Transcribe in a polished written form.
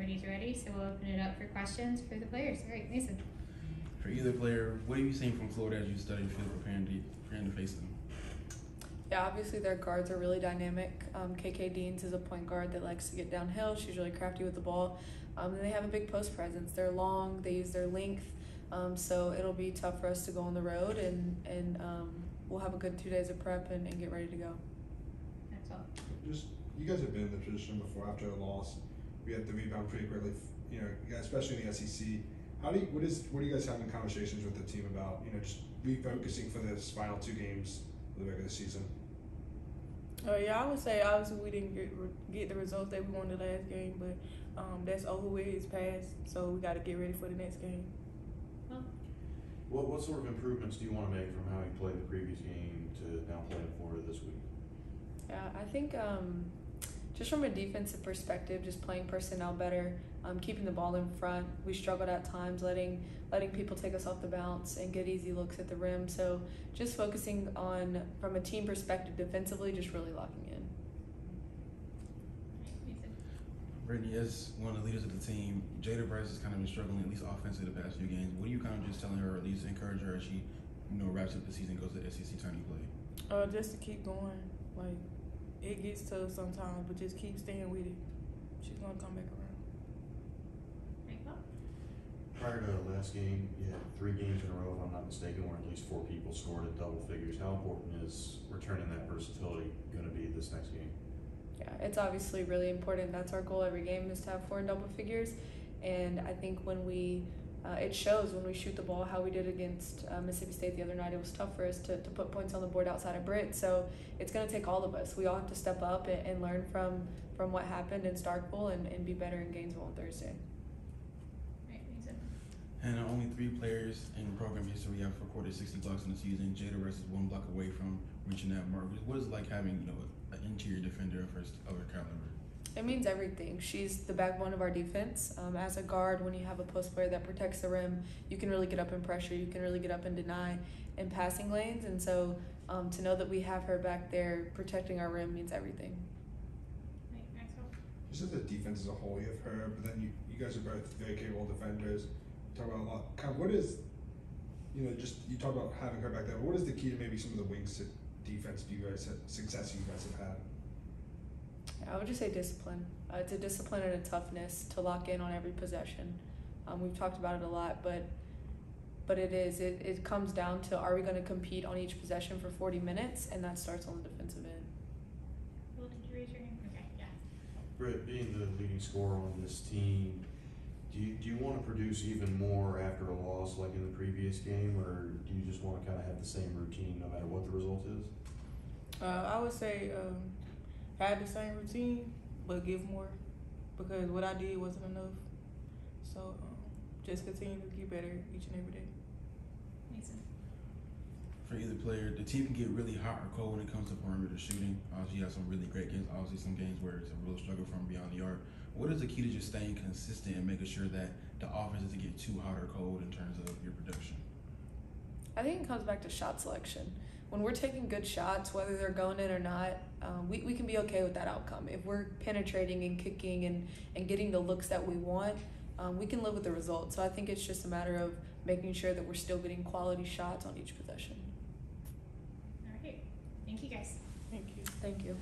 everybody's ready, so we'll open it up for questions for the players. All right, Mason. For either player, what have you seen from Florida as you study field preparing to face them? Yeah, obviously their guards are really dynamic. KK Deans is a point guard that likes to get downhill. She's really crafty with the ball. And they have a big post presence. They're long, they use their length. So it'll be tough for us to go on the road, and we'll have a good 2 days of prep and get ready to go. That's all. Just, you guys have been in the position before. After a loss, we had to rebound pretty quickly, especially in the SEC. What are you guys having conversations with the team about, just refocusing for this final 2 games of the regular season? Yeah, I would say obviously we didn't get the results that we wanted last game, but that's over with, it's past, so we got to get ready for the next game. What sort of improvements do you want to make from how you played the previous game to now playing in Florida this week? Yeah, I think just from a defensive perspective, just playing personnel better, keeping the ball in front. We struggled at times letting people take us off the bounce and get easy looks at the rim. So just focusing on, from a team perspective defensively, just really locking in. Brittany, as one of the leaders of the team, Jada Bryce has kind of been struggling, at least offensively, the past few games. What are you kind of just telling her, or at least encourage her as she, wraps up the season, goes to SEC tourney play? Just to keep going. Like, it gets tough sometimes, but just keep staying with it. She's gonna come back around. Prior to the last game, you had 3 games in a row, if I'm not mistaken, where at least 4 people scored at double figures. How important is returning that versatility going to be this next game? Yeah, it's obviously really important. That's our goal every game, is to have 4 in double figures. And I think when it shows when we shoot the ball, how we did against Mississippi State the other night. It was tough for us to put points on the board outside of Britt. So it's going to take all of us. We all have to step up and learn from what happened in Starkville and be better in Gainesville on Thursday. And only 3 players in program history have recorded 60 blocks in the season. Jada Bryce is 1 block away from reaching that mark. What is it like having, an interior defender of her caliber? It means everything. She's the backbone of our defense. As a guard, when you have a post player that protects the rim, you can really get up in pressure. You can really get up and deny in passing lanes. And so to know that we have her back there protecting our rim means everything. Just as a defense as a whole, you have her, but then you guys are both very capable defenders. Talk about a lot. Kind of what is, you talk about having her back there. But what is the key to maybe some of the wings defense success you guys have had? I would just say discipline. It's a discipline and a toughness to lock in on every possession. We've talked about it a lot, but it comes down to, are we going to compete on each possession for 40 minutes, and that starts on the defensive end. Well, did you raise your hand? Okay, yeah. Britt, being the leading scorer on this team, do you want to produce even more after a loss like in the previous game, or do you just want to kind of have the same routine no matter what the result is? I would say have the same routine, but give more, because what I did wasn't enough. So just continue to get better each and every day. Mason. For either player, the team can get really hot or cold when it comes to perimeter shooting. Obviously, you have some really great games. Obviously, some games where it's a real struggle from beyond the arc. What is the key to just staying consistent and making sure that the offense doesn't get too hot or cold in terms of your production? I think it comes back to shot selection. When we're taking good shots, whether they're going in or not, we can be okay with that outcome. If we're penetrating and kicking and getting the looks that we want, we can live with the result. So I think it's just a matter of making sure that we're still getting quality shots on each possession. All right. Thank you, guys. Thank you. Thank you.